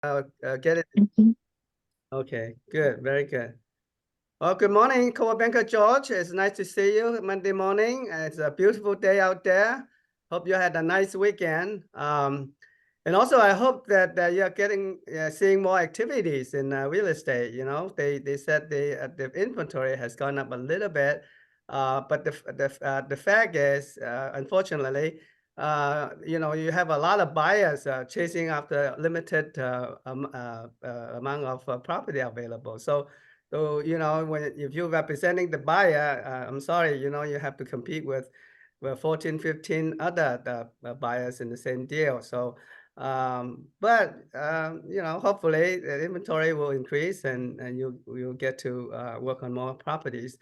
get it. Okay, good, very good. Well, good morning, co-banker George. It's nice to see you Monday morning. It's a beautiful day out there. Hope you had a nice weekend. And also, I hope that you're getting seeing more activities in real estate. You know, they said the inventory has gone up a little bit, but the fact is, unfortunately, you know, you have a lot of buyers chasing after limited amount of property available. So, you know, if you're representing the buyer, I'm sorry, you know, you have to compete with 14, 15 other buyers in the same deal. So, you know, hopefully the inventory will increase and you'll get to work on more properties.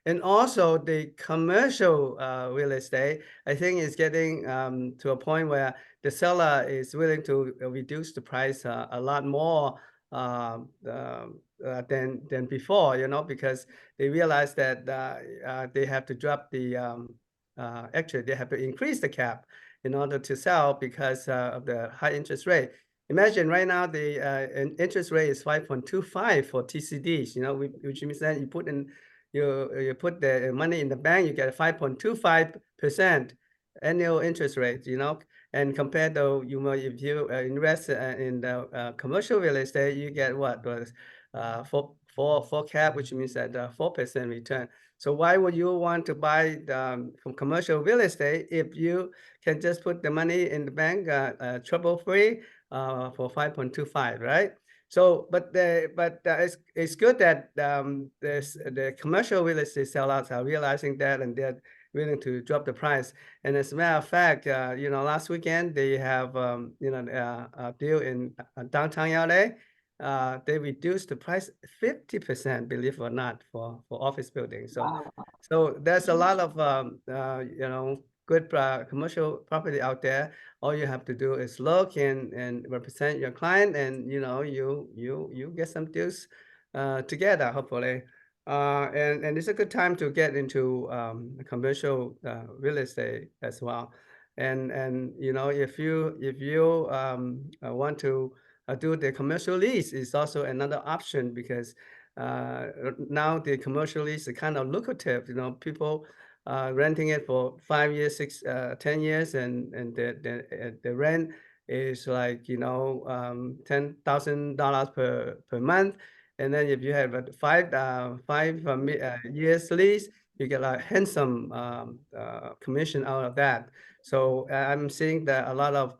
And also the commercial real estate, I think is getting to a point where the seller is willing to reduce the price a lot more than before, you know, because they realize that they have to drop the actually they have to increase the cap in order to sell because of the high interest rate. Imagine right now the interest rate is 5.25 for TCDs, you know, which means that you put in you put the money in the bank, you get 5.25% annual interest rate, you know. And compared to, you know, if you invest in the commercial real estate, you get what was four cap, which means that 4% return. So why would you want to buy from commercial real estate if you can just put the money in the bank trouble free for 5.25, right? So, but it's good that the commercial real estate sellers are realizing that, and they're willing to drop the price. And as a matter of fact, you know, last weekend they have you know, a deal in downtown LA. They reduced the price 50%, believe it or not, for office buildings. So, Wow. so there's a lot of you know, good commercial property out there. All you have to do is look and represent your client, and you know, you get some deals together, hopefully. And it's a good time to get into commercial real estate as well. And you know, if you want to do the commercial lease, is also another option, because now the commercial lease is kind of lucrative. You know, people renting it for 5 years, 6, 10 years, and the rent is like, you know, $10,000 per month. And then if you have a five years lease, you get a handsome commission out of that. So I'm seeing that a lot of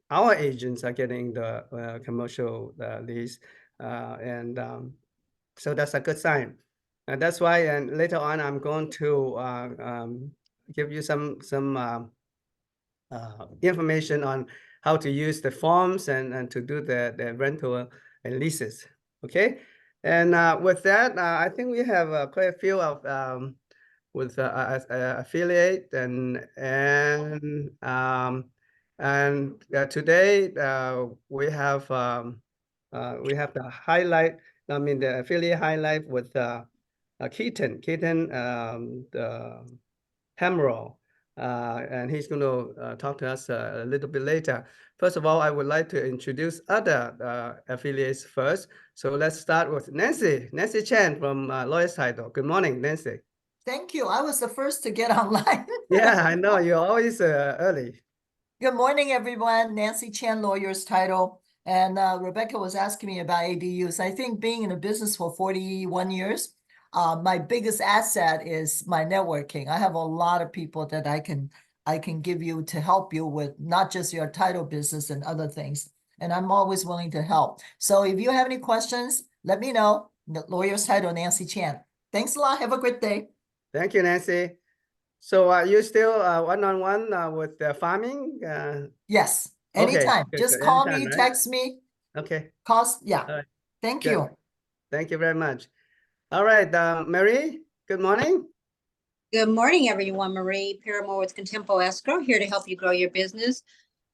our agents are getting the commercial lease, and so that's a good sign. And that's why, and later on, I'm going to give you some information on how to use the forms and to do the rental and leases. Okay. And with that, I think we have quite a few of with affiliate and today we have the highlight. I mean, the affiliate highlight with Keaton the Hamrow, and he's going to talk to us a little bit later. First of all, I would like to introduce other affiliates first. So let's start with Nancy Chen from Lawyers Title. Good morning, Nancy. Thank you. I was the first to get online. Yeah, I know, you're always early. Good morning, everyone. Nancy Chen, Lawyers Title. And Rebecca was asking me about ADUs. I think being in a business for 41 years, my biggest asset is my networking. I have a lot of people that I can give you to help you with not just your title business and other things. And I'm always willing to help. So if you have any questions, let me know. Lawyers Title, Nancy Chen. Thanks a lot. Have a great day. Thank you, Nancy. So are you still one-on-one with the farming? Yes, Okay, anytime. good, Just good. call Anytime, me, right? text me. Okay. Yeah. All right. Thank Good. you. Thank you very much. All right, Marie, good morning. Good morning, everyone. Marie Paramore with Contempo Escrow, here to help you grow your business.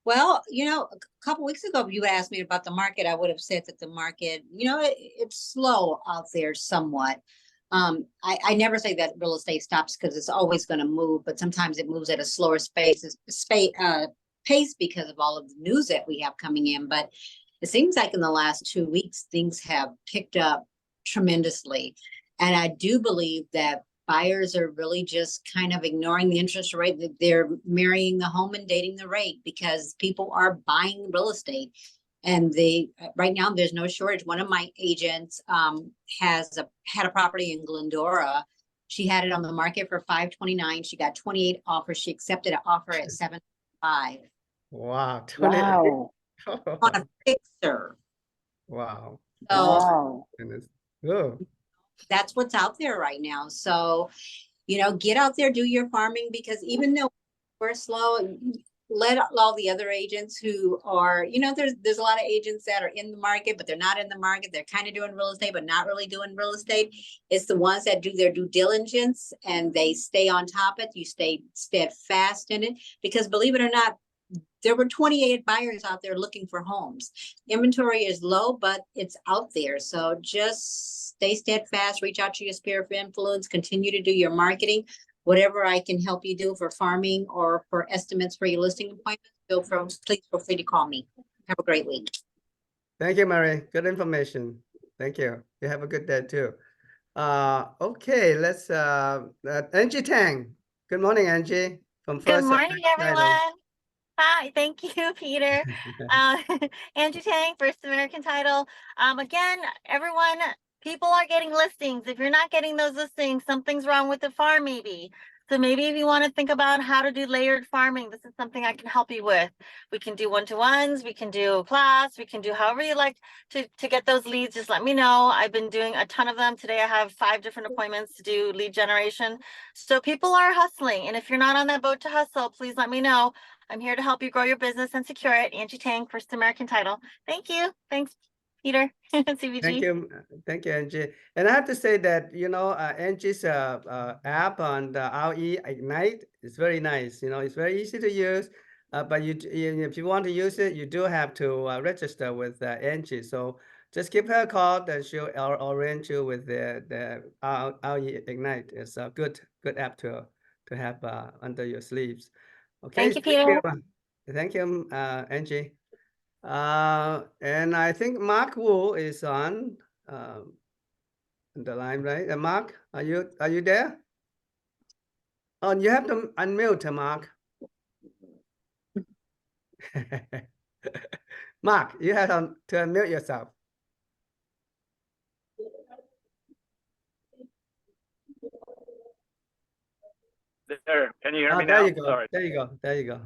Well, you know, a couple weeks ago, if you asked me about the market, I would have said that the market, you know, it's slow out there somewhat. I never say that real estate stops, because it's always going to move, but sometimes it moves at a slower pace because of all of the news that we have coming in. But it seems like in the last 2 weeks, things have picked up tremendously. And I do believe that buyers are really just kind of ignoring the interest rate, that they're marrying the home and dating the rate because people are buying real estate. And right now there's no shortage. One of my agents had a property in Glendora. She had it on the market for $529. She got 28 offers. She accepted an offer at $7.5. Wow. Wow. On a fixer. Wow. So Wow. Goodness. Oh. that's what's out there right now. So, get out there, do your farming, because even though we're slow, let all the other agents who are, there's a lot of agents that are in the market, but they're not in the market. They're kind of doing real estate, but not really doing real estate. It's the ones that do their due diligence and they stay on top of it. You stay steadfast in it, because believe it or not, there were 28 buyers out there looking for homes. Inventory is low, but it's out there. So just stay steadfast, reach out to your sphere of influence, continue to do your marketing. Whatever I can help you do for farming or for estimates for your listing appointments, please feel free to call me. Have a great week. Thank you, Mary. Good information. Thank you. You have a good day too. Okay, let's Angie Tang. Good morning, Angie. From Good First morning, Title. everyone. Hi, thank you, Peter. Andrew Tang, First American Title. Again, everyone, people are getting listings. If you're not getting those listings, something's wrong with the farm maybe. So maybe if you want to think about how to do layered farming, this is something I can help you with. We can do one-to-ones, we can do a class, we can do however you like to get those leads. Just let me know. I've been doing a ton of them. Today I have 5 different appointments to do lead generation. So people are hustling. And if you're not on that boat to hustle, please let me know. I'm here to help you grow your business and secure it. Angie Tang, First American Title. Thank you. Thanks, Peter. CBG. Thank you, Angie. And I have to say that Angie's app on the RE Ignite is very nice. It's very easy to use. But if you want to use it, you do have to register with Angie. So just give her a call, and she'll orient you with the RE Ignite. It's a good app to have under your sleeves. Okay. Thank you, Peter. Thank you, Angie. And I think Mark Wu is on the line, right? Mark, are you there? Oh, you have to unmute, Mark. Mark, you have to unmute yourself. There, can you hear me there now? you go. Sorry. There you go.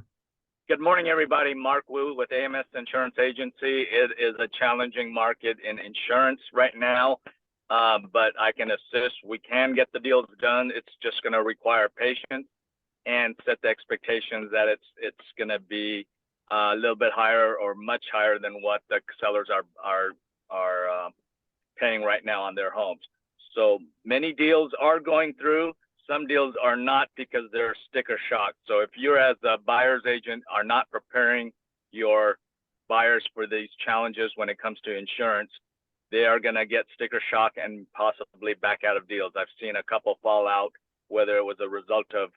Good morning, everybody. Mark Wu with AMS Insurance Agency. It is a challenging market in insurance right now, but I can assist. We can get the deals done. It's just going to require patience and set the expectations that it's going to be a little bit higher or much higher than what the sellers are paying right now on their homes. So many deals are going through. Some deals are not because they're sticker shock. So if you as a buyer's agent are not preparing your buyers for these challenges when it comes to insurance, they are going to get sticker shock and possibly back out of deals. I've seen a couple fall out, whether it was a result of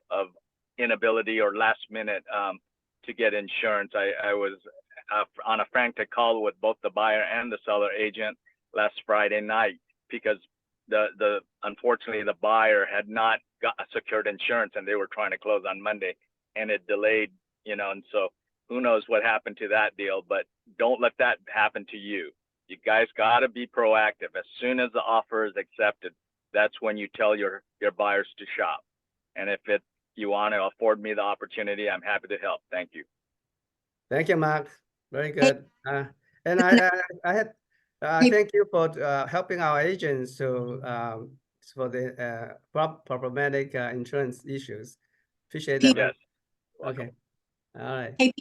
inability or last minute to get insurance. I was on a frantic call with both the buyer and the seller agent last Friday night because unfortunately the buyer had not got secured insurance and they were trying to close on Monday and it delayed, and so who knows what happened to that deal, but don't let that happen to you. You guys got to be proactive. As soon as the offer is accepted, that's when you tell your buyers to shop. And if you want to afford me the opportunity, I'm happy to help. Thank you. Thank you, Mark. Very good. And I thank you for helping our agents to for the problematic insurance issues. Appreciate that. Yes. Okay. All right. Hey,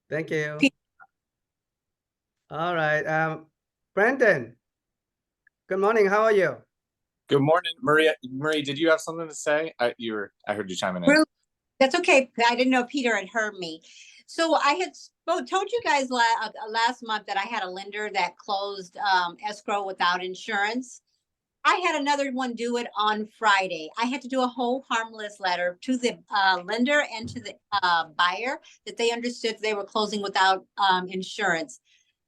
Thank you. All right. Brandon. Good morning. How are you? Good morning, Maria. Marie, did you have something to say? I heard you chiming in. That's okay. I didn't know Peter had heard me. So I had told you guys last month that I had a lender that closed escrow without insurance. I had another one do it on Friday. I had to do a whole harmless letter to the lender and to the buyer that they understood they were closing without insurance.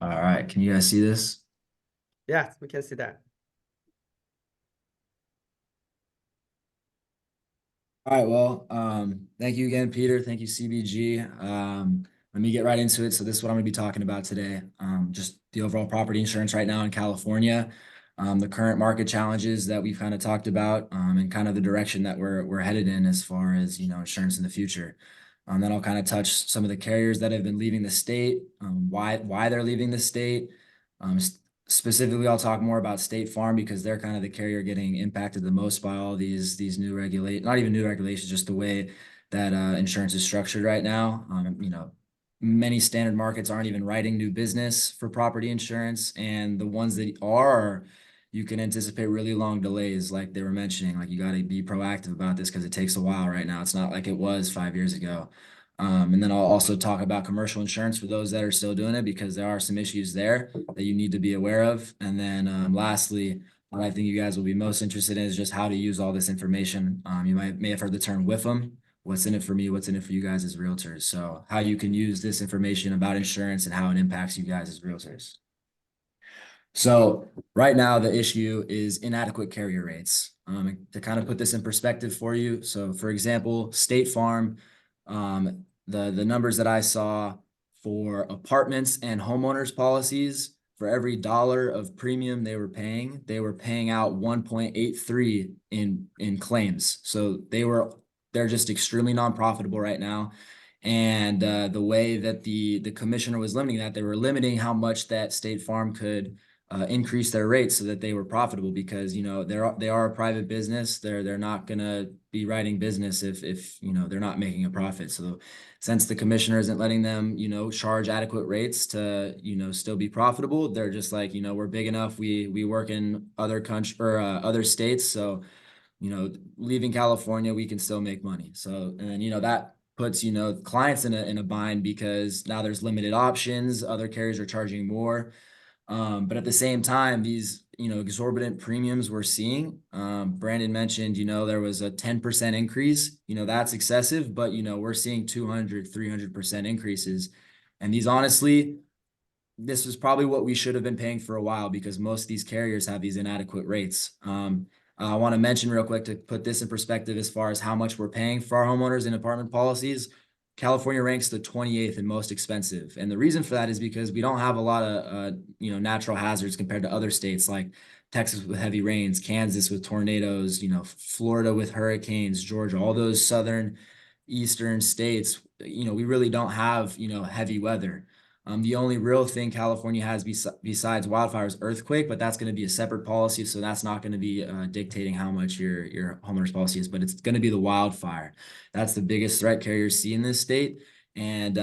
All right, can you guys see this? Yes, we can see that. All right, well, thank you again, Peter. Thank you, CBG. Let me get right into it. So this is what I'm gonna be talking about today. Just the overall property insurance right now in California, the current market challenges that we've kind of talked about, and kind of the direction that we're headed in as far as, insurance in the future. Then I'll kind of touch some of the carriers that have been leaving the state, why they're leaving the state. Specifically, I'll talk more about State Farm because they're kind of the carrier getting impacted the most by all these new not even new regulations, just the way that insurance is structured right now. Many standard markets aren't even writing new business for property insurance, and the ones that are, you can anticipate really long delays, like they were mentioning. Like, you got to be proactive about this because it takes a while right now. It's not like it was 5 years ago. And then I'll also talk about commercial insurance for those that are still doing it, because there are some issues there that you need to be aware of. And then lastly, what I think you guys will be most interested in is just how to use all this information. You may have heard the term WIFM. What's in it for me? What's in it for you guys as realtors? So how you can use this information about insurance and how it impacts you guys as realtors. So right now, the issue is inadequate carrier rates. To kind of put this in perspective for you. So for example, State Farm, the numbers that I saw for apartments and homeowners policies, for every dollar of premium they were paying out 1.83 in claims. So they're just extremely non-profitable right now. And the way that the commissioner was limiting that, they were limiting how much that State Farm could increase their rates so that they were profitable, because they are a private business. They're not gonna be writing business if they're not making a profit. So since the commissioner isn't letting them charge adequate rates to still be profitable, they're just like, we're big enough. We work in other countries or other states, so leaving California, we can still make money. So, and that puts clients in a bind, because now there's limited options. Other carriers are charging more. But at the same time, these, exorbitant premiums we're seeing, Brandon mentioned, there was a 10% increase, that's excessive, but, we're seeing 200, 300% increases. And these, honestly, this was probably what we should have been paying for a while, because most of these carriers have these inadequate rates. I want to mention real quick, to put this in perspective, as far as how much we're paying for our homeowners and apartment policies. California ranks the 28th and most expensive. And the reason for that is because we don't have a lot of, natural hazards compared to other states like Texas with heavy rains, Kansas with tornadoes, Florida with hurricanes, Georgia, all those southern, eastern states, we really don't have, heavy weather. The only real thing California has besides wildfires, earthquake, but that's going to be a separate policy. So that's not going to be dictating how much your homeowner's policy is, but it's going to be the wildfire. That's the biggest threat carriers see in this state. And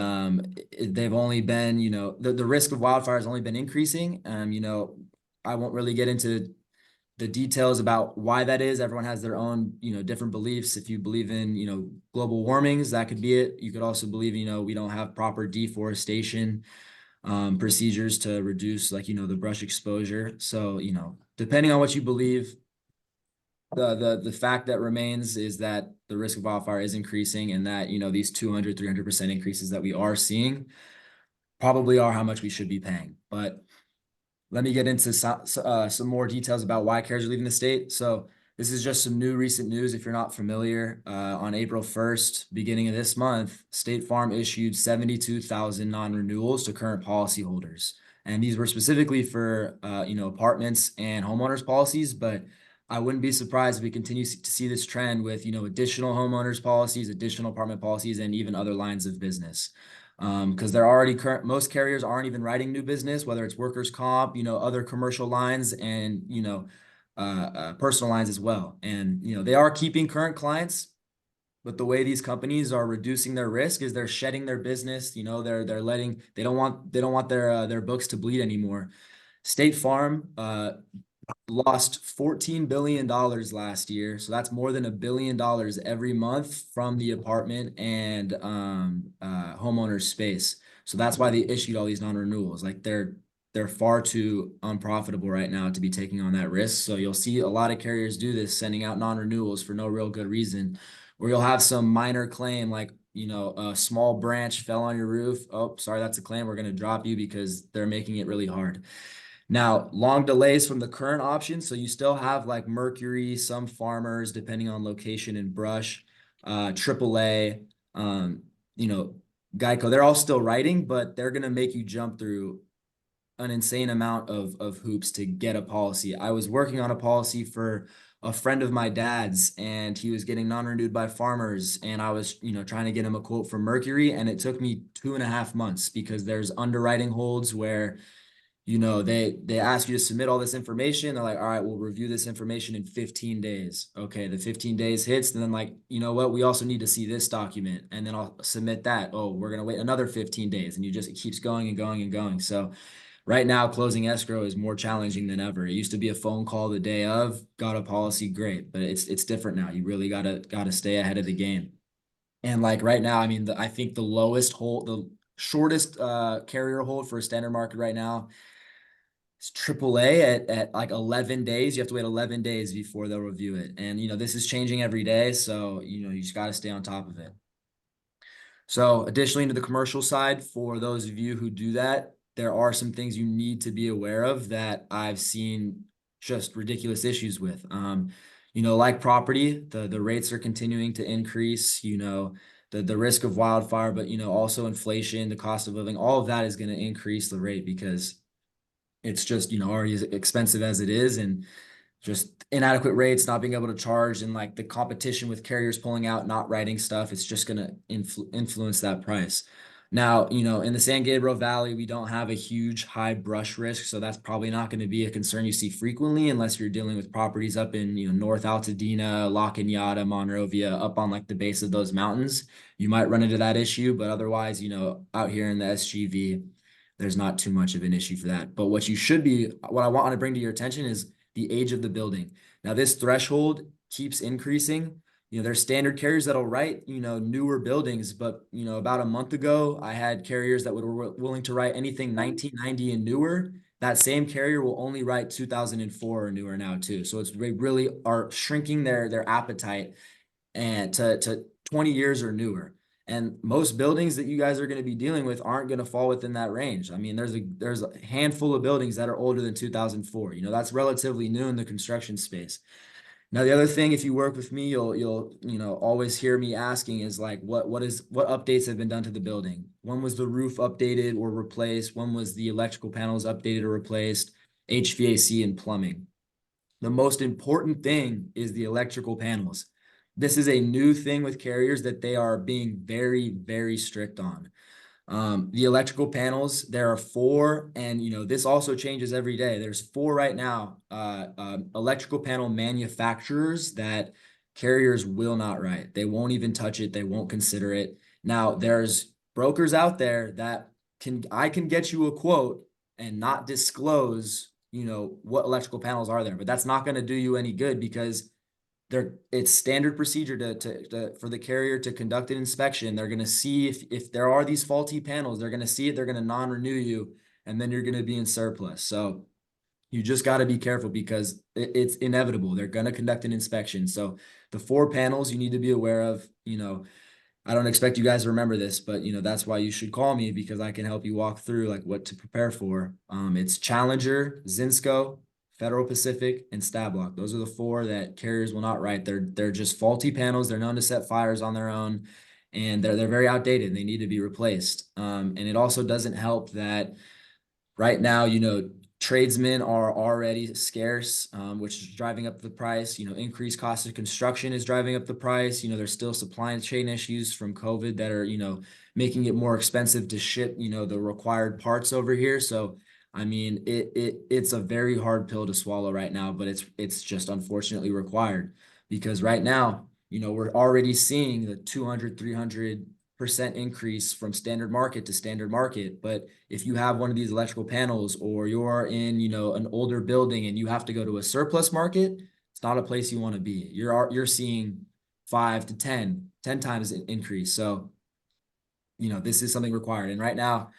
they've only been, the risk of wildfire has only been increasing. I won't really get into the details about why that is. Everyone has their own, different beliefs. If you believe in, global warmings, that could be it. You could also believe, we don't have proper deforestation procedures to reduce, like, the brush exposure. So, depending on what you believe, the fact that remains is that the risk of wildfire is increasing, and that, these 200, 300% increases that we are seeing probably are how much we should be paying. But let me get into some more details about why carriers are leaving the state. So this is just some recent news. If you're not familiar, on April 1st, beginning of this month, State Farm issued 72,000 non-renewals to current policyholders. And these were specifically for, apartments and homeowners policies, but I wouldn't be surprised if we continue to see this trend with, additional homeowners policies, additional apartment policies, and even other lines of business. Because they're already most carriers aren't even writing new business, whether it's workers' comp, other commercial lines, and, personal lines as well. And, they are keeping current clients, but the way these companies are reducing their risk is they're shedding their business. They don't want their books to bleed anymore. State Farm, lost $14 billion last year. So that's more than $1 billion every month from the apartment and homeowner space. So that's why they issued all these non-renewals. Like, they're far too unprofitable right now to be taking on that risk. So you'll see a lot of carriers do this, sending out non-renewals for no real good reason, or you'll have some minor claim like you know, a small branch fell on your roof. Oh, sorry, that's a claim. We're going to drop you because they're making it really hard. Now, long delays from the current option. So you still have like Mercury, some Farmers, depending on location, and Brush, AAA, you know, Geico. They're all still writing, but they're going to make you jump through an insane amount of hoops to get a policy. I was working on a policy for a friend of my dad's, and he was getting non-renewed by Farmers, and I was, you know, trying to get him a quote from Mercury, and it took me 2.5 months because there's underwriting holds where, you know, they ask you to submit all this information. They're like, all right, we'll review this information in 15 days. Okay, the 15 days hits, and then like, you know what, we also need to see this document, and then I'll submit that. Oh, we're gonna wait another 15 days, and it keeps going and going and going. So right now, closing escrow is more challenging than ever. It used to be a phone call the day of, got a policy, great, but it's different now. You really gotta stay ahead of the game. And like right now, I mean, I think the shortest carrier hold for a standard market right now is AAA at like 11 days. You have to wait 11 days before they'll review it. And you know, this is changing every day, so you know, you just got to stay on top of it. So additionally, into the commercial side, for those of you who do that, there are some things you need to be aware of that I've seen just ridiculous issues with. You know, like property, the rates are continuing to increase, you know, the risk of wildfire, but you know, also inflation, the cost of living, all of that is going to increase the rate because it's just, you know, already as expensive as it is, and just inadequate rates, not being able to charge, and like the competition with carriers pulling out, not writing stuff, it's just going to influence that price. Now, you know, in the San Gabriel Valley, we don't have a huge high brush risk, so that's probably not going to be a concern you see frequently unless you're dealing with properties up in, you know, North Altadena, La Cañada, Monrovia, up on like the base of those mountains. You might run into that issue, but otherwise, you know, out here in the SGV, there's not too much of an issue for that. But what I want to bring to your attention is the age of the building. Now, this threshold keeps increasing. You know, there's standard carriers that'll write, you know, newer buildings, but, you know, about a month ago, I had carriers that were willing to write anything 1990 and newer. That same carrier will only write 2004 or newer now too. So they really are shrinking their appetite and to 20 years or newer. And most buildings that you guys are going to be dealing with aren't going to fall within that range. I mean, there's a handful of buildings that are older than 2004. You know, that's relatively new in the construction space. Now, the other thing, if you work with me, you'll you know, always hear me asking is like, what updates have been done to the building? When was the roof updated or replaced? When was the electrical panels updated or replaced? HVAC and plumbing. The most important thing is the electrical panels. This is a new thing with carriers that they are being very, very strict on. The electrical panels, there are 4, and you know, this also changes every day. There's 4 right now, electrical panel manufacturers that carriers will not write. They won't even touch it. They won't consider it. Now, there's brokers out there that I can get you a quote and not disclose, you know, what electrical panels are there, but that's not going to do you any good because it's standard procedure for the carrier to conduct an inspection. They're going to see if there are these faulty panels, they're going to see it, they're going to non-renew you, and then you're going to be in surplus. So you just got to be careful because it's inevitable. They're going to conduct an inspection. So the 4 panels you need to be aware of, you know, I don't expect you guys to remember this, but you know, that's why you should call me because I can help you walk through like what to prepare for. It's Challenger, Zinsco, Federal Pacific, and Stablock. Those are the 4 that carriers will not write. They're just faulty panels. They're known to set fires on their own, and they're very outdated. And they need to be replaced. And it also doesn't help that right now, you know, tradesmen are already scarce, which is driving up the price. You know, increased cost of construction is driving up the price. You know, there's still supply chain issues from COVID that are, you know, making it more expensive to ship, you know, the required parts over here. So, I mean, it's a very hard pill to swallow right now, but it's just unfortunately required because right now, you know, we're already seeing the 200-300% increase from standard market to standard market. But if you have one of these electrical panels or you're in, you know, an older building and you have to go to a surplus market, it's not a place you want to be. You're seeing 5 to 10 times increase. So, you know, this is something required. And right now,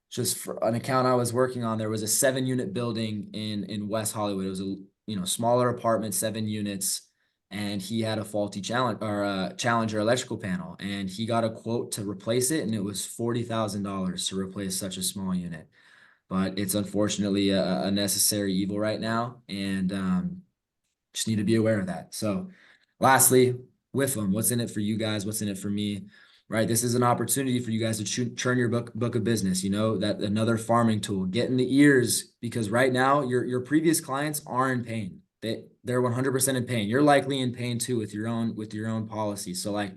just for an account I was working on, there was a 7-unit building in West Hollywood. It was a, you know, smaller apartment, 7 units. and he had a faulty Challenger electrical panel, and he got a quote to replace it, and it was $40,000 to replace such a small unit. But it's unfortunately a necessary evil right now, and just need to be aware of that. So lastly, with them, what's in it for you guys? What's in it for me? Right? This is an opportunity for you guys to churn your book of business, that another farming tool, get in the ears, because right now your previous clients are in pain. They're 100% in pain. You're likely in pain too with your own policy. So like,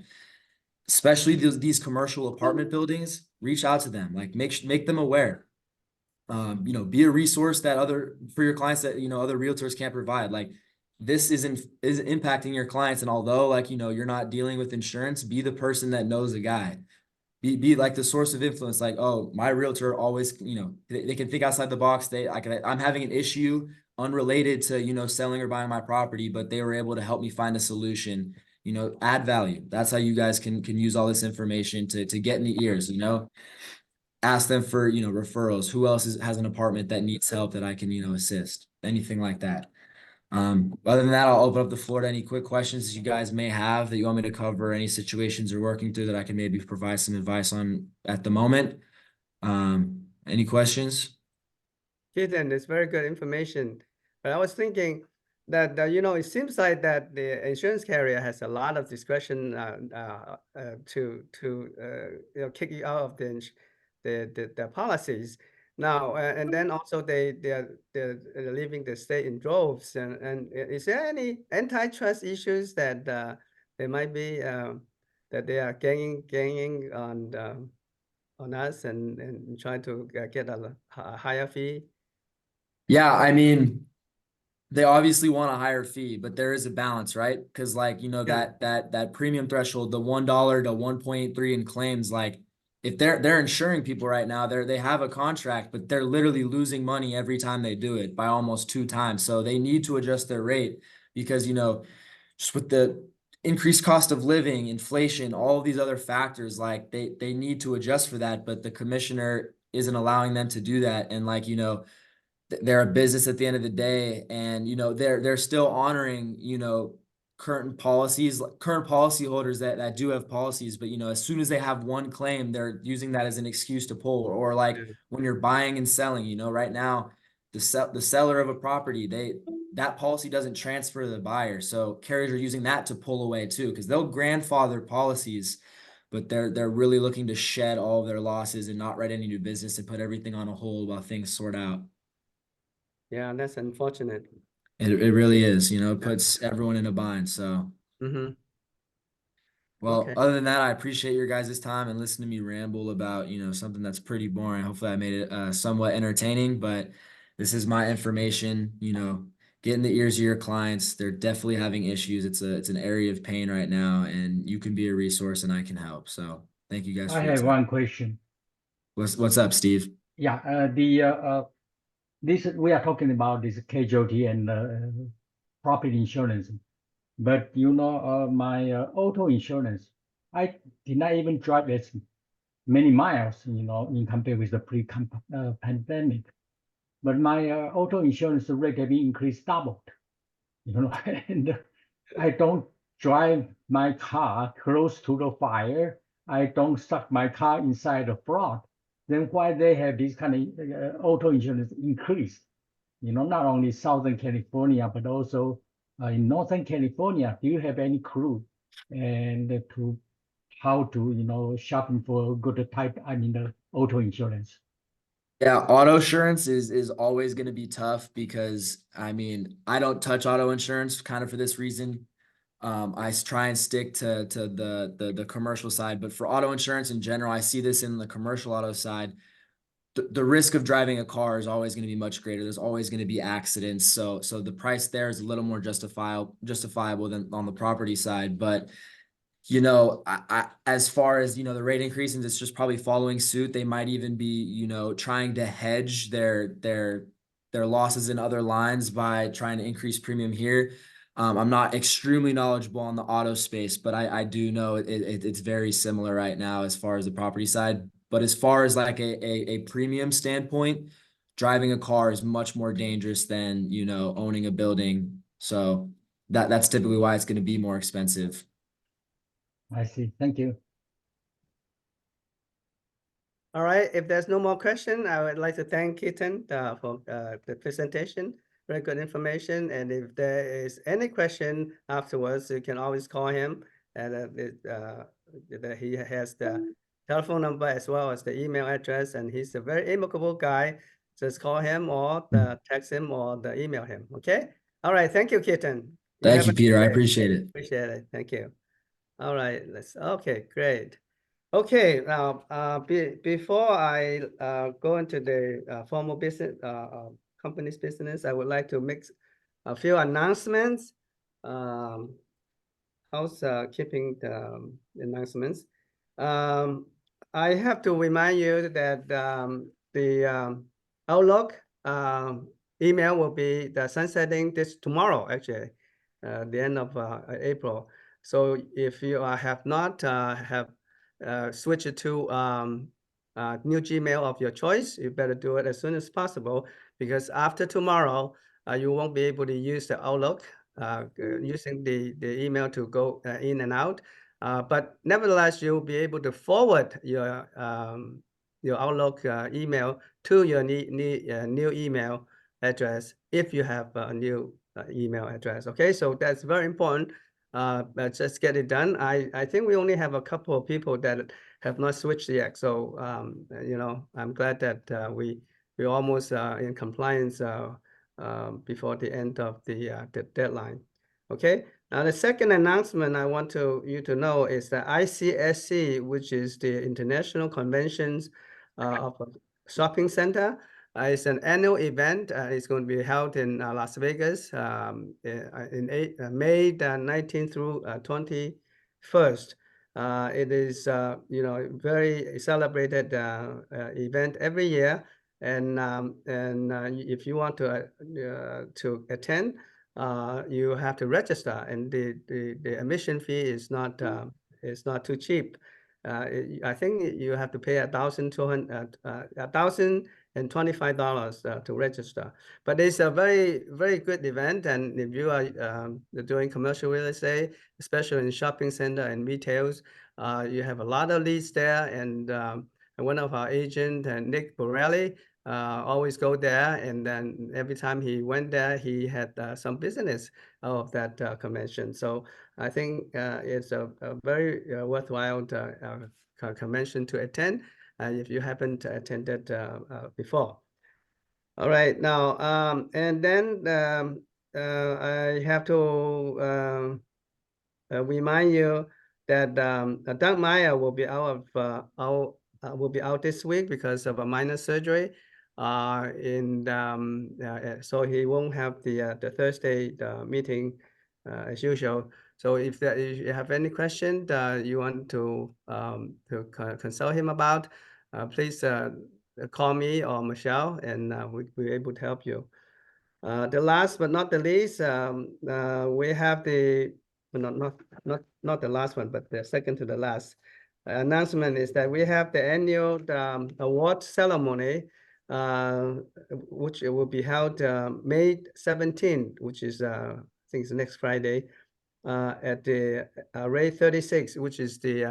especially these commercial apartment buildings, reach out to them, like make them aware. Be a resource for your clients that other realtors can't provide. Like, this is impacting your clients, and although like you're not dealing with insurance, be the person that knows a guy. Be like the source of influence. Like, oh, my realtor always, they can think outside the box. I'm having an issue unrelated to selling or buying my property, but they were able to help me find a solution. Add value. That's how you guys can use all this information to get in the ears. Ask them for referrals. Who else has an apartment that needs help that I can assist? Anything like that. Other than that, I'll open up the floor to any quick questions that you guys may have that you want me to cover, any situations you're working through that I can maybe provide some advice on at the moment. Any questions? Keaton, it's very good information. But I was thinking that, it seems like that the insurance carrier has a lot of discretion to kick you out of the policies. Now, and then also they're leaving the state in droves. And is there any antitrust issues that they might be that they are gaining on us and trying to get a higher fee? Yeah, I mean, they obviously want a higher fee, but there is a balance, right? Because like, that premium threshold, the $1 to 1.83 in claims, like if they're insuring people right now, they have a contract, but they're literally losing money every time they do it by almost 2 times. So they need to adjust their rate because, just with the increased cost of living, inflation, all of these other factors, like they need to adjust for that, but the commissioner isn't allowing them to do that. And like, they're a business at the end of the day, and they're still honoring current policy holders that do have policies, but as soon as they have one claim, they're using that as an excuse to pull. Or like when you're buying and selling, right now the seller of a property, that policy doesn't transfer to the buyer, so carriers are using that to pull away too, because they'll grandfather policies, but they're really looking to shed all of their losses and not write any new business and put everything on a hold while things sort out. Yeah, that's unfortunate. It really is, it puts everyone in a bind. So, well, Okay. other than that, I appreciate your guys' time and listening to me ramble about, something that's pretty boring. Hopefully I made it somewhat entertaining, but this is my information, get in the ears of your clients. They're definitely having issues. It's an area of pain right now, and you can be a resource and I can help. So thank you guys for I your have time. one question. What's up, Steve? Yeah, this we are talking about this casualty and property insurance, but my auto insurance, I did not even drive as many miles, in compared with the pre-pandemic. But my auto insurance rate have been increased doubled, and I don't drive my car close to the fire. I don't stuck my car inside the flood. Then why they have this kind of auto insurance increase? Not only Southern California, but also in Northern California. Do you have any clue and to how to shopping for good type? I mean the auto insurance. Yeah, auto insurance is always going to be tough because I mean, I don't touch auto insurance kind of for this reason. I try and stick to the commercial side, but for auto insurance in general, I see this in the commercial auto side. The risk of driving a car is always going to be much greater. There's always going to be accidents. So the price there is a little more justifiable than on the property side. But as far as the rate increases, it's just probably following suit. They might even be trying to hedge their losses in other lines by trying to increase premium here. I'm not extremely knowledgeable on the auto space, but I do know it's very similar right now as far as the property side. But as far as like a premium standpoint, driving a car is much more dangerous than owning a building. So that's typically why it's going to be more expensive. I see. Thank you. All right, if there's no more question, I would like to thank Keaton for the presentation. Very good information. And if there is any question afterwards, you can always call him. And he has the telephone number as well as the email address. And he's a very amicable guy. Just call him or text him or email him. Okay. All right. Thank you, Keaton. Thank you, Peter. I appreciate it. Appreciate it. Thank you. All right. Okay, great. Okay, now before I go into the formal business, company's business, I would like to make a few announcements. Housekeeping announcements. I have to remind you that the Outlook email will be sunsetting tomorrow, actually, the end of April. So if you have not switch it to new Gmail of your choice, you better do it as soon as possible, because after tomorrow, you won't be able to use the Outlook using the email to go in and out. But nevertheless, you'll be able to forward your Outlook email to your new email address if you have a new email address. Okay, so that's very important. But just get it done. I think we only have a couple of people that have not switched yet. So I'm glad that we almost in compliance before the end of the deadline. Okay. Now the second announcement I want you to know is that ICSC, which is the International Conventions of a Shopping Center. It's an annual event. It's going to be held in Las Vegas in May 19th through 21st. It is very celebrated event every year, and if you want to attend, you have to register, and the admission fee is not too cheap. I think you have to pay $1,025 to register. But it's a very, very good event. And if you are doing commercial real estate, especially in shopping center and retails, you have a lot of leads there. And one of our agents, Nick Borelli, always go there. And then every time he went there, he had some business out of that convention. So I think it's a very worthwhile convention to attend if you haven't attended before. All right, now, and then I have to remind you that Doug Meyer will be out this week because of a minor surgery. So he won't have the Thursday meeting as usual. So if you have any question you want to consult him about, please call me or Michelle, and we'll be able to help you. The last but not the least, we have not the last one, but the second to the last announcement is that we have the annual award ceremony, which will be held May 17th, which is I think it's next Friday, at the Ray 36, which is the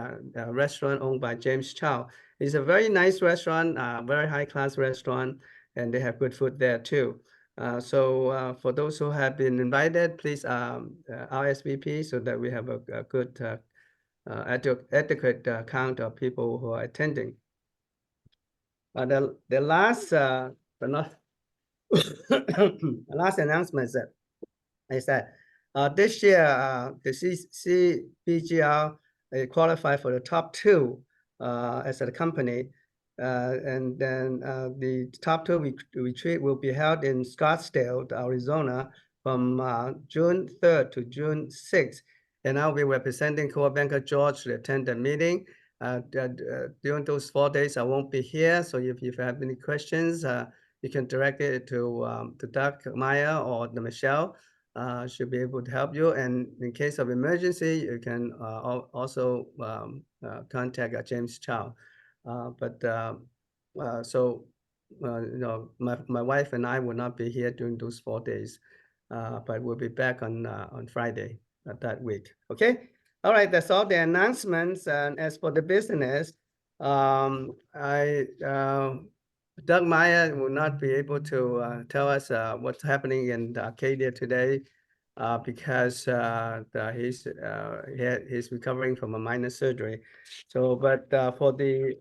restaurant owned by James Chow. It's a very nice restaurant, very high class restaurant, and they have good food there too. So for those who have been invited, please RSVP so that we have a good adequate count of people who are attending. The last but not the last announcement is that this year the CBGR qualified for the top 2 as a company. And then the top 2 retreat will be held in Scottsdale, Arizona, from June 3rd to June 6th. And I'll be representing Coldwell Banker George to attend the meeting. During those 4 days, I won't be here. So if you have any questions, you can direct it to Doug Meyer or Michelle. Should be able to help you. And in case of emergency, you can also contact James Chow. So my wife and I will not be here during those 4 days. but we'll be back on Friday that week. Okay. All right. That's all the announcements. And as for the business, Doug Meyer will not be able to tell us what's happening in Arcadia today because he's recovering from a minor surgery. So, but for the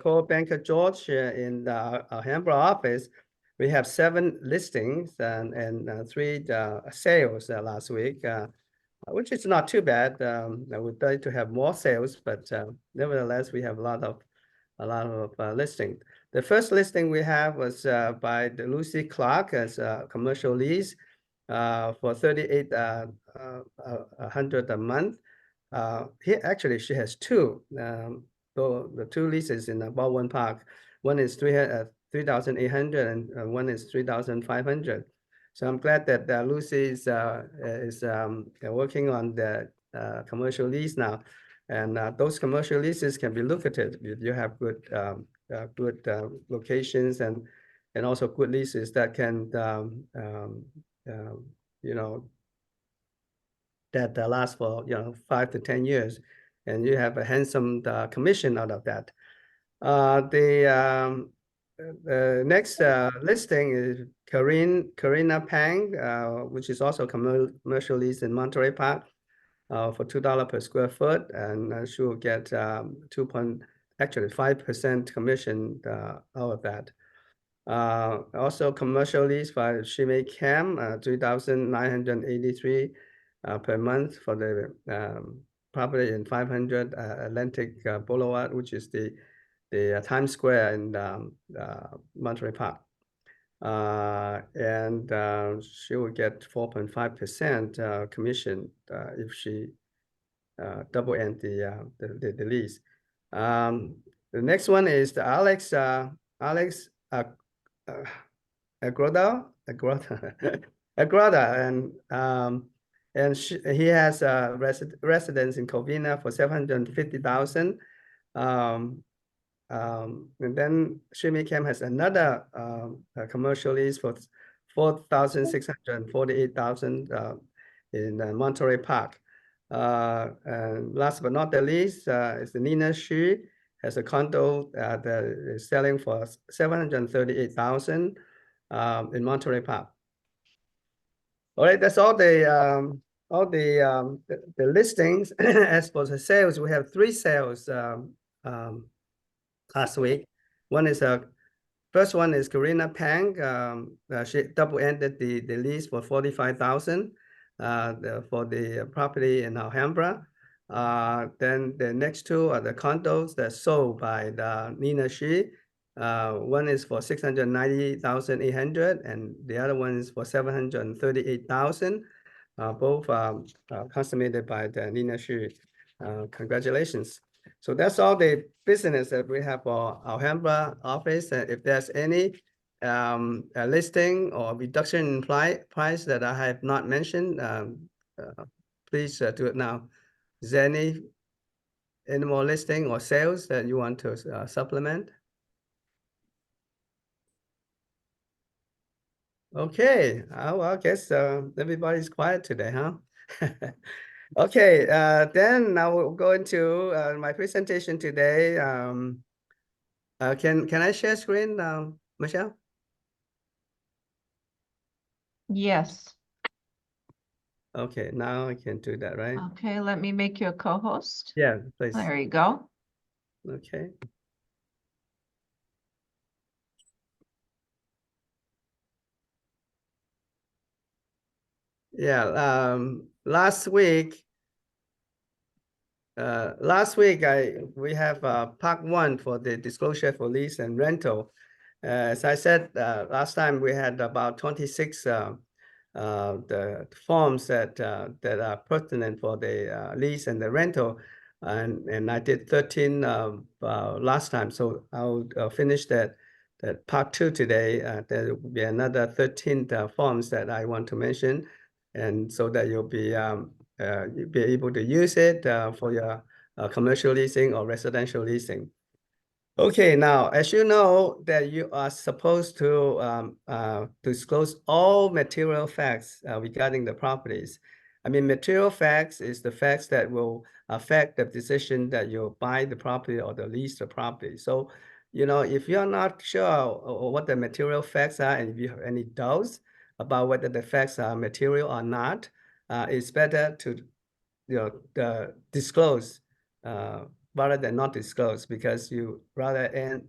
co-banker George in the Alhambra office, we have 7 listings and 3 sales last week, which is not too bad. I would like to have more sales, but nevertheless, we have a lot of listings. The first listing we have was by the Lucy Clark as a commercial lease for $3,800 a month. She has 2. So the 2 leases in Baldwin Park. One is 3,800 and one is 3,500. So I'm glad that Lucy is working on the commercial lease now, and those commercial leases can be lucrative if you have good locations and also good leases that can that last for 5 to 10 years, and you have a handsome commission out of that. The next listing is Karina Pang, which is also commercial lease in Monterey Park for $2 per square foot, and she will get 5% commission out of that. Also commercial lease for Shimei Cam, 3,983 per month for the property in 500 Atlantic Boulevard, which is the Times Square in Monterey Park. And she will get 4.5% commission if she double end the lease. The next one is the Alex Agroda, and he has a residence in Covina for $750,000. And then Shimei Cam has another commercial lease for $4,648,000 in Monterey Park. And last but not the least is the Nina Xu has a condo that is selling for $738,000 in Monterey Park. All right, that's all the listings. As for the sales, we have 3 sales last week. First one is Karina Pang. She double-ended the lease for $45,000 for the property in Alhambra. Then the next 2 are the condos that sold by the Nina Shi. One is for $690,800 and the other one is for $738,000. Both consummated by the Nina Shi. Congratulations. So that's all the business that we have for Alhambra office. If there's any listing or reduction in price that I have not mentioned, please do it now. Is there any more listing or sales that you want to supplement? Okay, well, I guess everybody's quiet today, huh? Okay, then now we'll go into my presentation today. Can I share screen, Michelle? Yes. Okay, now I can do that, right? Okay, let me make you a co-host. Yeah, please. There you go. Okay. Yeah, last week we have part 1 for the disclosure for lease and rental. As I said last time, we had about 26 the forms that are pertinent for the lease and the rental, and I did 13 last time. So I'll finish that part 2 today. There will be another 13 forms that I want to mention, and so that you'll be able to use it for your commercial leasing or residential leasing. Okay, now, as you know, that you are supposed to disclose all material facts regarding the properties. I mean, material facts is the facts that will affect the decision that you buy the property or the lease the property. So, you know, if you're not sure what the material facts are, and if you have any doubts about whether the facts are material or not, it's better to, disclose rather than not disclose, because you rather err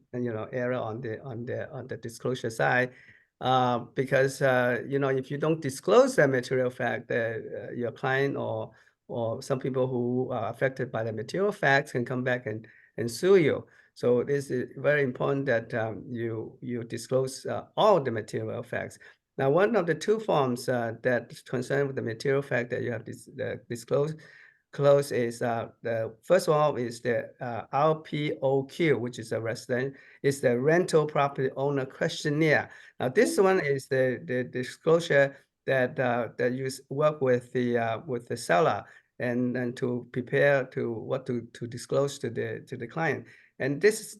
on the disclosure side, because if you don't disclose the material fact, that your client or some people who are affected by the material facts can come back and sue you. So this is very important that you disclose all the material facts. Now, one of the two forms that is concerned with the material fact that you have disclosed is the first one is the RPOQ, which is the rental property owner questionnaire. Now, this one is the disclosure that you work with the seller and to prepare to what to disclose to the client. And this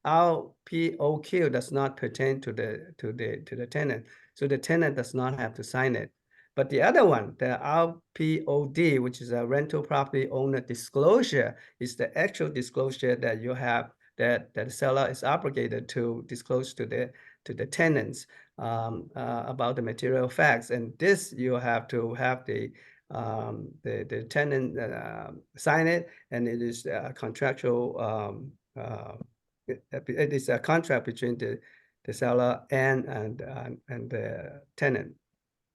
RPOQ does not pertain to the tenant, so the tenant does not have to sign it. But the other one, the RPOD, which is a rental property owner disclosure, is the actual disclosure that you have, that the seller is obligated to disclose to the tenants about the material facts. And this you have to have the tenant sign it, and it is a contractual. It is a contract between the seller and the tenant.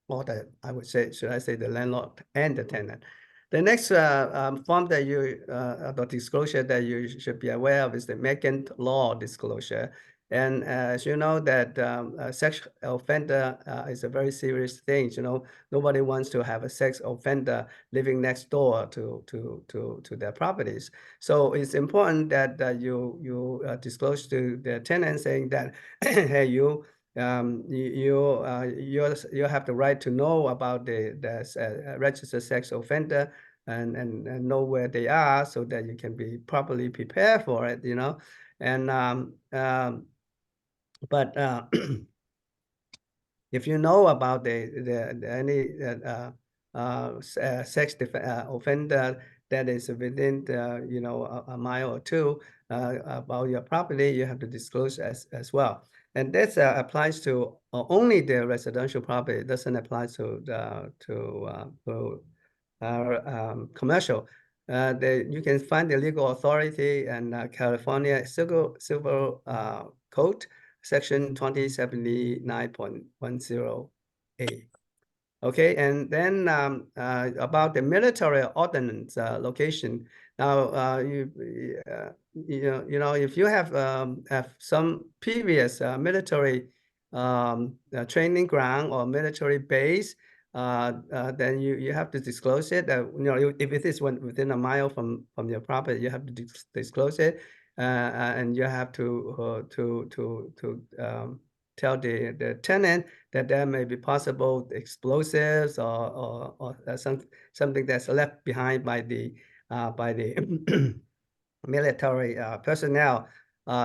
Or I would say, should I say the landlord and the tenant. The next form that the disclosure that you should be aware of is the Megan law disclosure. And as you know that a sex offender is a very serious thing. Nobody wants to have a sex offender living next door to their properties. So it's important that you disclose to the tenant saying that, hey, you have the right to know about the registered sex offender and know where they are, so that you can be properly prepared for it, and but if you know about any sex offender that is within a mile or two about your property, you have to disclose as well. And this applies to only the residential property. It doesn't apply to commercial. You can find the legal authority in California Civil Code, Section 2079.10A. Okay, and then about the military ordnance location. Now, if you have some previous military training ground or military base, then you have to disclose it. If it is within a mile from your property, you have to disclose it, and you have to tell the tenant that there may be possible explosives or something that's left behind by the military personnel,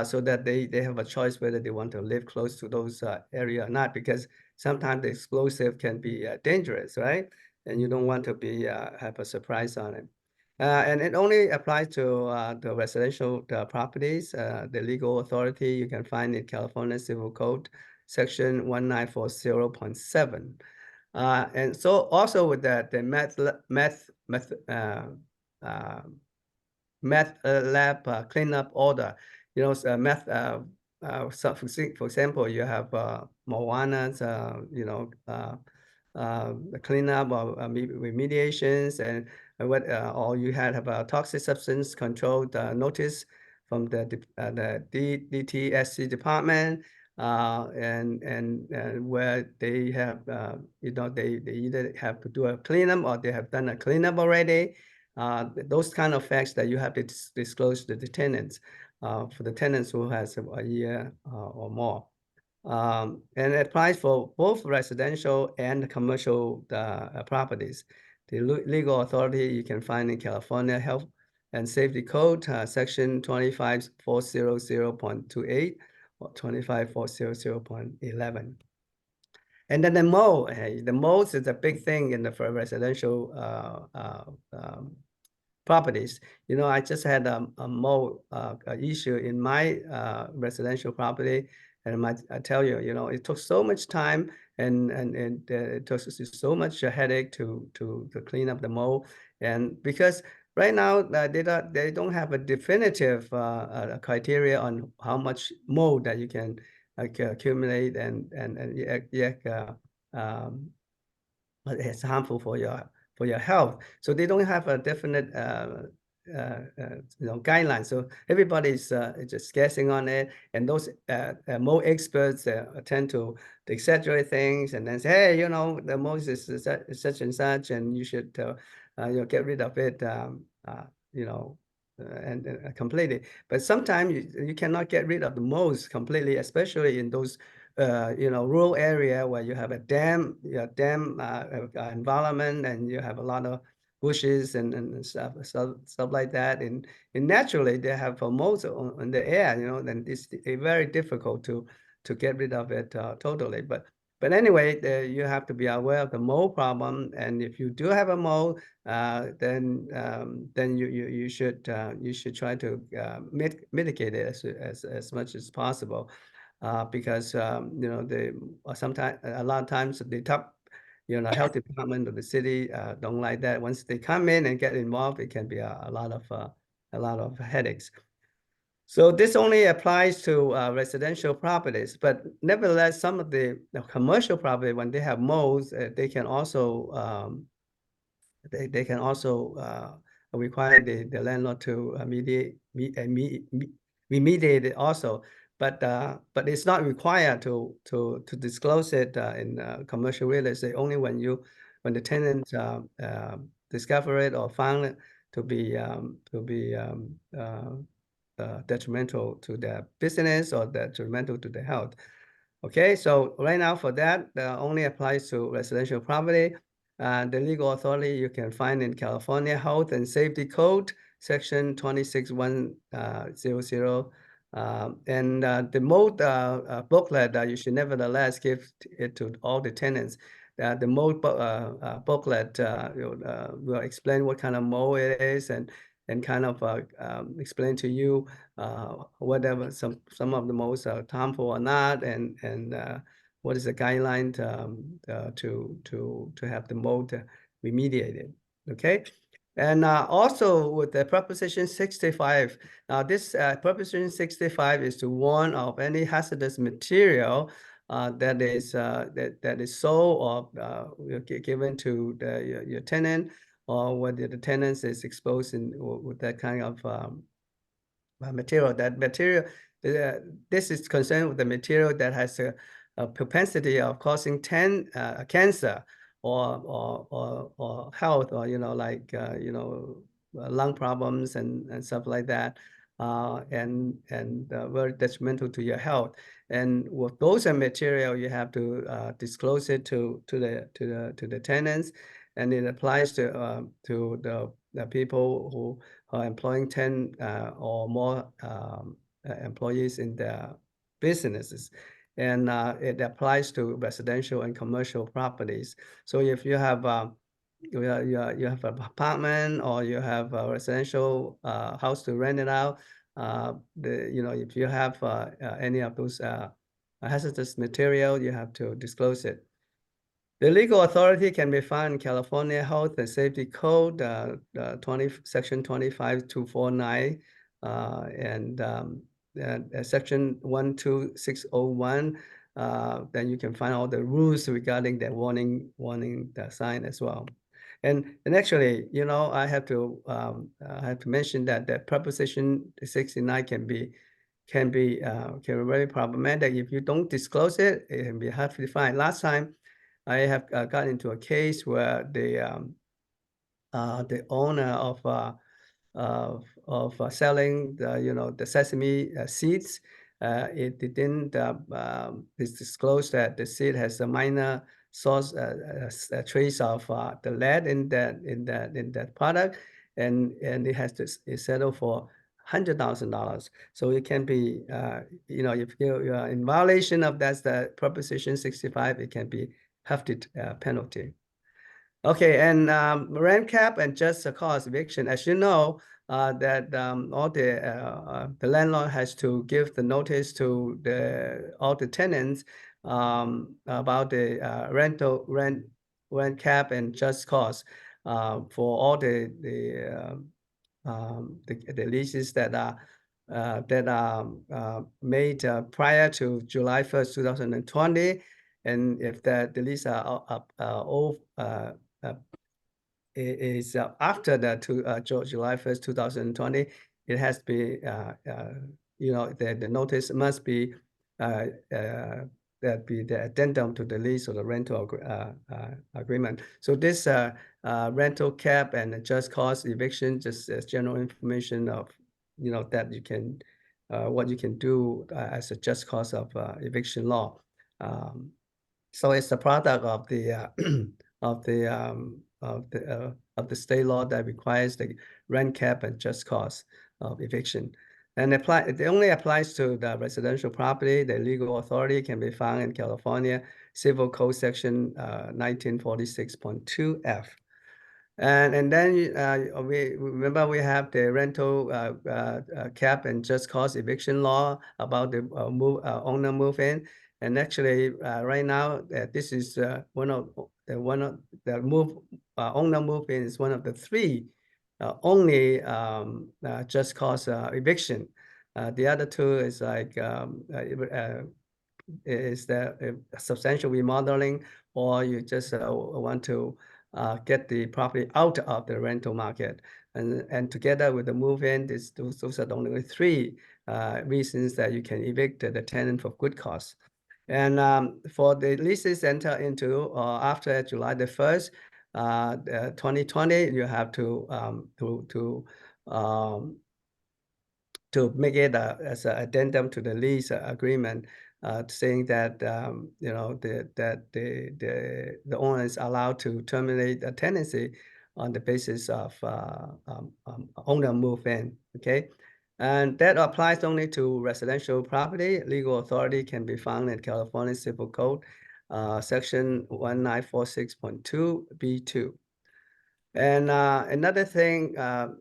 so that they have a choice whether they want to live close to those area or not, because sometimes the explosive can be dangerous, right? And you don't want to be have a surprise on it. And it only applies to the residential properties. The legal authority you can find in California Civil Code, Section 1940.7. And so also with that, the meth lab cleanup order, meth. So for example, you have marijuana's, cleanup or remediations, and what, or you have a toxic substance control notice from the DTSC department, and where they have, they either have to do a cleanup or they have done a cleanup already. Those kind of facts that you have to disclose to the tenants, for the tenants who has a year or more. And it applies for both residential and commercial properties. The legal authority you can find in California Health and safety code, section 25400.28 or 25400.11. And then the mode, the modes is a big thing in the for residential properties. You know, I just had a mode issue in my residential property, and I tell you, you know, it took so much time and it took so much headache to clean up the mold, and because right now they don't have a definitive criteria on how much mold that you can accumulate and it's harmful for your health. So they don't have a definite guidelines. So everybody's just guessing on it, and those mold experts tend to exaggerate things and then say, hey, you know, the mold is such and such, and you should get rid of it, and completely. But sometimes you cannot get rid of the molds completely, especially in those rural area where you have a dam environment, and you have a lot of bushes and stuff like that, and naturally they have molds on the air, you know, then it's very difficult to get rid of it totally. But anyway, you have to be aware of the mold problem, and if you do have a mold, then you should try to mitigate it as much as possible. Because sometimes a lot of times the top health department of the city don't like that. Once they come in and get involved, it can be a lot of headaches. So this only applies to residential properties, but nevertheless, some of the commercial property, when they have molds, they can also require the landlord to remediate it also. But it's not required to disclose it in commercial real estate. Only when the tenants discover it or found it to be detrimental to their business or detrimental to their health. Okay, so right now for that, only applies to residential property. The legal authority you can find in California Health and Safety Code, section 26100. And the mold booklet, you should nevertheless give it to all the tenants. The mold booklet will explain what kind of mold it is, and kind of explain to you whatever some of the molds are harmful or not, and what is the guideline to have the mold remediated. Okay. And also with the Proposition 65, now this Proposition 65 is to warn of any hazardous material that is sold or given to your tenant, or whether the tenant is exposed with that kind of material. That material, this is concerned with the material that has a propensity of causing cancer or health, or lung problems and stuff like that, and very detrimental to your health. And with those material, you have to disclose it to the tenants, and it applies to the people who are employing 10 or more employees in their businesses. And it applies to residential and commercial properties. So if you have you have an apartment, or you have a residential house to rent it out, if you have any of those hazardous material, you have to disclose it. The legal authority can be found in California Health and Safety Code, section 25249, and section 12601. Then you can find all the rules regarding the warning the sign as well. And actually, I have to mention that the Proposition 69 can be very problematic. If you don't disclose it, it can be hard to find. Last time, I have got into a case where the owner of selling the sesame seeds, it didn't disclose that the seed has a minor source, a trace of the lead in that product, and it has to settle for $100,000. So it can be, you know, if you are in violation of that's the Proposition 65, it can be hefty penalty. Okay, and rent cap and just cause eviction. As you know, that all the landlord has to give the notice to all the tenants about the rent cap and just cause for all the leases that are made prior to July 1st, 2020, and if the lease are is after the July 1st, 2020, it has to be, you know, the notice must be that be the addendum to the lease or the rental agreement. So this rental cap and just cause eviction, just as general information of, you know, that you can, what you can do as a just cause of eviction law. So it's the product of the of the state law that requires the rent cap and just cause of eviction. And it only applies to the residential property. The legal authority can be found in California Civil Code Section 1946.2F. And then we remember we have the rental cap and just cause eviction law about the owner move in. And actually, right now, this is one of the owner move in is one of the three only just cause eviction. The other two is like is the substantial remodeling, or you just want to get the property out of the rental market. And together with the move-in, those are the only three reasons that you can evict the tenant for good cause. And for the leases enter into after July the 1st, 2020, you have to make it as an addendum to the lease agreement, saying that you know that the owner is allowed to terminate a tenancy on the basis of owner move in. Okay. And that applies only to residential property. Legal authority can be found in California Civil Code, Section 1946.2B2. And another thing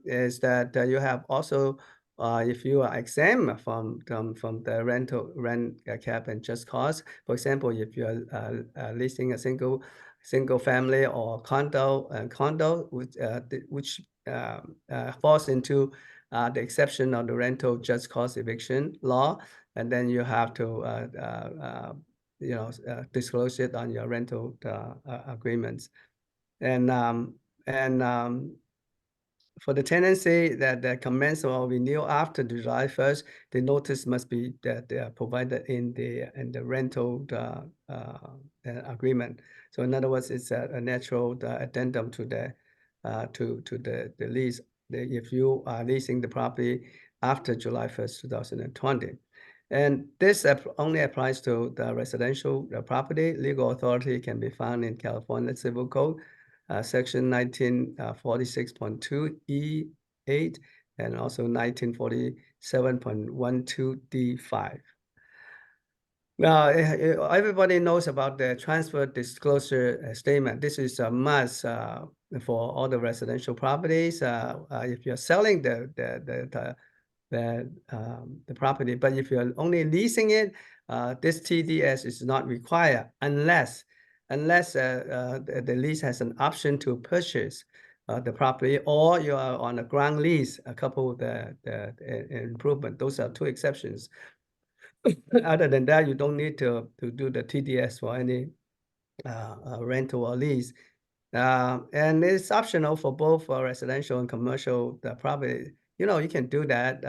is that you have also, if you are exempt from the rent cap and just cause, for example, if you are leasing a single family or condo which falls into the exception of the rental just cause eviction law, and then you have to you know, disclose it on your rental agreements. And for the tenancy that commence or renew after July 1st, the notice must be that they are provided in the rental agreement. So in other words, it's a natural addendum to the lease if you are leasing the property after July 1st, 2020. And this only applies to the residential property. Legal authority can be found in California Civil Code, Section 1946.2E8 and also 1947.12D5. Now, everybody knows about the transfer disclosure statement. This is a must for all the residential properties. If you're selling the property, but if you're only leasing it, this TDS is not required unless the lease has an option to purchase the property, or you are on a ground lease, a couple of the improvement. Those are two exceptions. Other than that, you don't need to do the TDS for any rental or lease. And it's optional for both residential and commercial property. You know, you can do that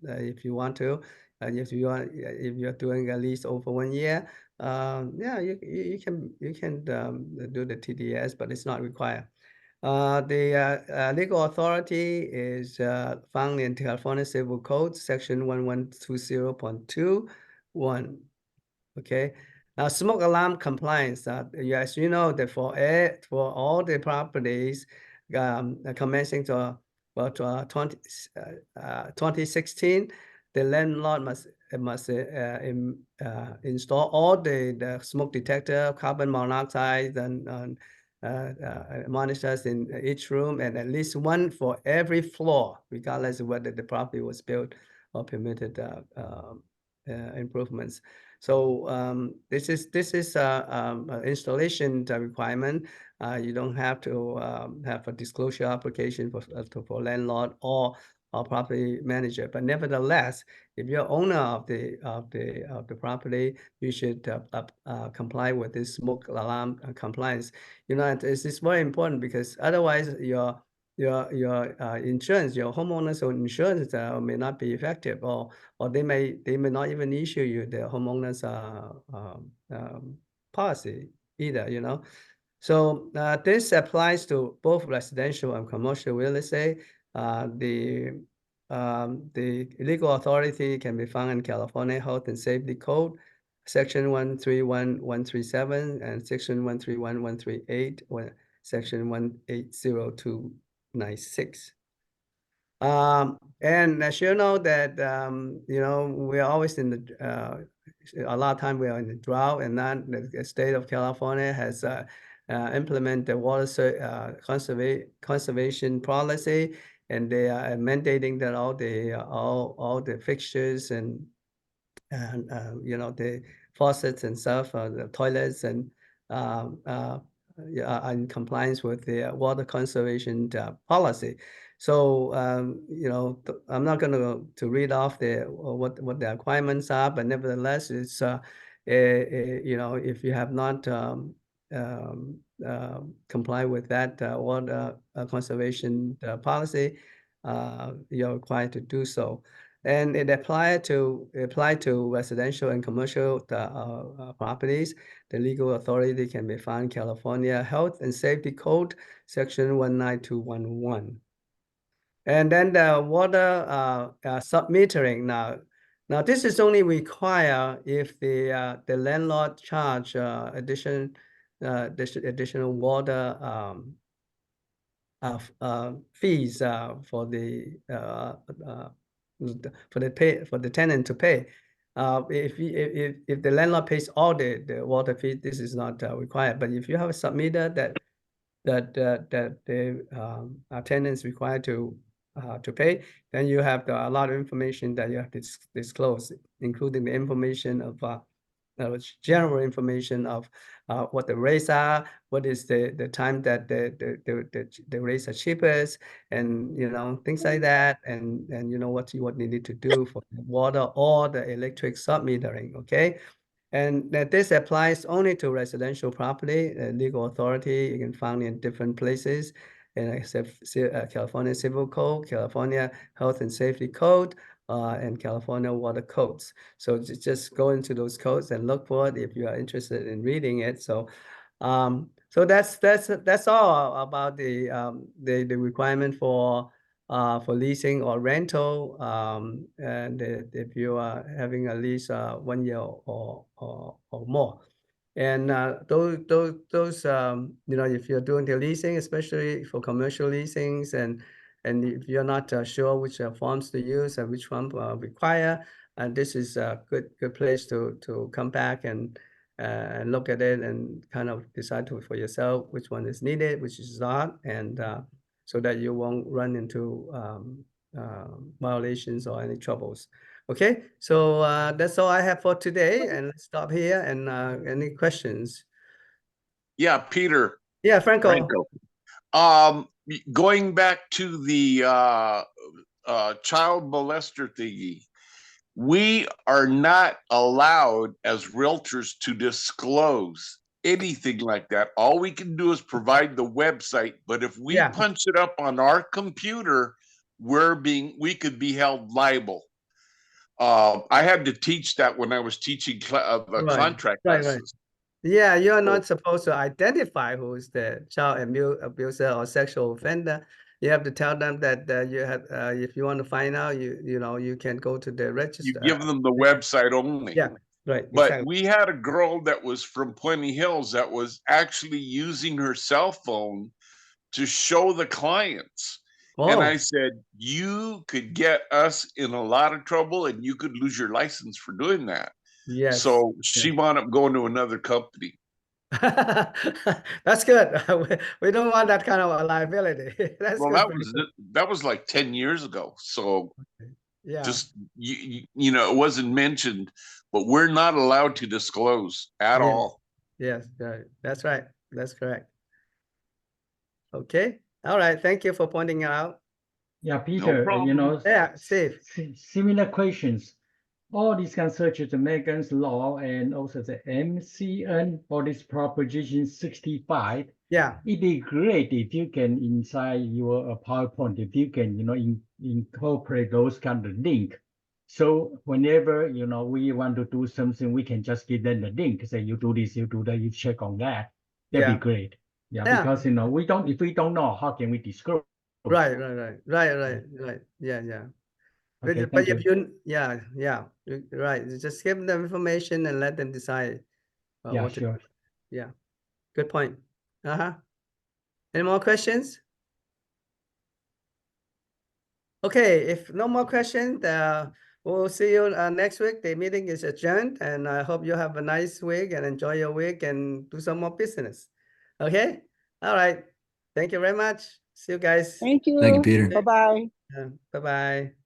if you want to. If you're doing a lease over 1 year, yeah, you can do the TDS, but it's not required. The legal authority is found in California Civil Code, Section 1120.21. Okay. Smoke alarm compliance. Yes, you know that for all the properties commencing to well, 2016, the landlord must install all the smoke detector, carbon monoxide, and monitors in each room, and at least one for every floor, regardless of whether the property was built or permitted improvements. So this is installation requirement. You don't have to have a disclosure application for landlord or property manager, but nevertheless, if you're owner of the property, you should comply with this smoke alarm compliance. You know, it's very important, because otherwise your insurance, your homeowners insurance may not be effective, or they may not even issue you the homeowners policy either, you know. So this applies to both residential and commercial real estate. The legal authority can be found in California Health and Safety Code, Section 131137 and Section 131138, or Section 180296. And as you know that, you know, we're always in the, a lot of time we are in the drought, and then the state of California has implemented the water conservation policy, and they are mandating that all the fixtures and you know, the faucets and stuff, the toilets and are in compliance with the water conservation policy. So you know, I'm not going to read off what the requirements are, but nevertheless, it's you know, if you have not comply with that water conservation policy, you're required to do so. And it applied to residential and commercial properties. The legal authority can be found in California Health and Safety Code, Section 19211. And then the water submetering. Now this is only required if the landlord charge additional water fees for the tenant to pay. If the landlord pays all the water fee, this is not required. But if you have a submeter that the tenant is required to pay, then you have a lot of information that you have to disclose, including the information of general information of what the rates are, what is the time that the rates are cheapest, and you know, things like that, and you know what you need to do for the water or the electric submetering. Okay. And that this applies only to residential property. Legal authority you can find in different places, except California Civil Code, California Health and Safety Code, and California Water Codes. So just go into those codes and look for it if you are interested in reading it. So, so that's all about the requirement for leasing or rental, and if you are having at least 1 year or more. And those you know, if you're doing the leasing, especially for commercial leasings, and if you're not sure which forms to use and which one require, and this is a good place to come back and look at it and kind of decide for yourself which one is needed, which is not, and so that you won't run into violations or any troubles. Okay, so that's all I have for today, and let's stop here. And any questions? Yeah, Peter. Yeah, Franco. Going back to the child molester thingy, we are not allowed as realtors to disclose anything like that. All we can do is provide the website, but if we punch it up on our computer, we could be held liable. I had to teach that when I was teaching contract classes. Yeah, you are not supposed to identify who is the child abuser or sexual offender. You have to tell them that you have, if you want to find out, you know, you can go to the register. You give them the website only. Yeah, right. But exactly. We had a girl that was from Puente Hills that was actually using her cell phone to show the clients. And Oh, I said, you could get us in a lot of trouble and you could lose your license for doing that. yes. So she wound up going to another company. That's good. We don't want that kind of a liability. That's Well, good. that was like 10 years ago. So Yeah. just, you know, it wasn't mentioned, but we're not allowed to disclose at Yes. all. Yes, right. That's right. That's correct. Okay. All right. Thank you for pointing it out. Yeah, Peter, you problem. know, Yeah, Steve. similar questions. All these can search the Megan's Law and also the MCN for this Proposition 65. Yeah. It'd be great if you can inside your PowerPoint, if you can, you know, incorporate those kind of link. So whenever, you know, we want to do something, we can just give them the link, say you do this, you do that, you check on that. That'd Yeah. be great. Yeah, Yeah. because, you know, if we don't know, how can we disclose? Right. Yeah. Okay, But thank if you. you, yeah, right. You just give them information and let them decide Yeah, what to do. sure. Yeah. Good point. Any more questions? Okay, if no more questions, we'll see you next week. The meeting is adjourned, and I hope you have a nice week and enjoy your week and do some more business. Okay? All right. Thank you very much. See you guys. Thank Thank you, you. Peter. Bye-bye. Bye-bye.